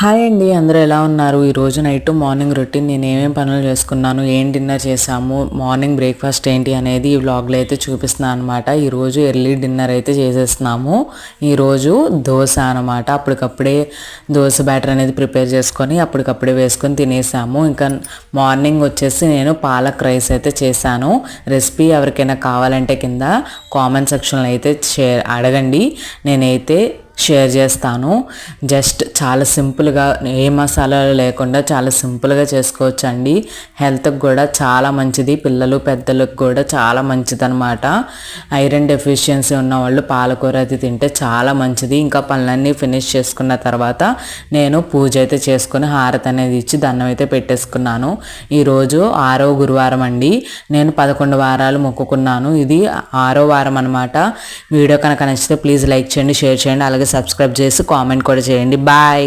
Hi అండి, అందరూ ఎలా ఉన్నారు? ఈరోజు నైట్ మార్నింగ్ రొటీన్ నేను ఏమేమి పనులు చేసుకున్నాను, ఏం డిన్నర్ చేసాము, మార్నింగ్ బ్రేక్ఫాస్ట్ ఏంటి అనేది ఈ వ్లాగ్లో అయితే చూపిస్తున్నాను అనమాట. ఈరోజు ఎర్లీ డిన్నర్ అయితే చేసేస్తున్నాము. ఈరోజు దోశ అనమాట. అప్పటికప్పుడే దోశ బ్యాటర్ అనేది ప్రిపేర్ చేసుకొని అప్పటికప్పుడే వేసుకొని తినేసాము. ఇంకా మార్నింగ్ వచ్చేసి నేను పాలక్ రైస్ అయితే చేశాను. రెసిపీ ఎవరికైనా కావాలంటే కింద కామెంట్ సెక్షన్లో అయితే అడగండి, నేనైతే షేర్ చేస్తాను. జస్ట్ చాలా సింపుల్గా, ఏ మసాలాలు లేకుండా చాలా సింపుల్గా చేసుకోవచ్చు అండి. హెల్త్కి కూడా చాలా మంచిది, పిల్లలు పెద్దలకు కూడా చాలా మంచిది అనమాట. ఐరన్ డెఫిషియన్సీ ఉన్న వాళ్ళు పాలకూర అది తింటే చాలా మంచిది. ఇంకా పనులన్నీ ఫినిష్ చేసుకున్న తర్వాత నేను పూజ అయితే చేసుకుని హారతి అనేది ఇచ్చి దండం అయితే పెట్టేసుకున్నాను. ఈరోజు 6వ గురువారం అండి. నేను 11 వారాలు మొక్కుకున్నాను, ఇది 6వ వారం అనమాట. వీడియో కనుక నచ్చితే ప్లీజ్ లైక్ చేయండి, షేర్ చేయండి, అలాగే సబ్స్క్రైబ్ చేసి కామెంట్ కూడా చేయండి. బాయ్.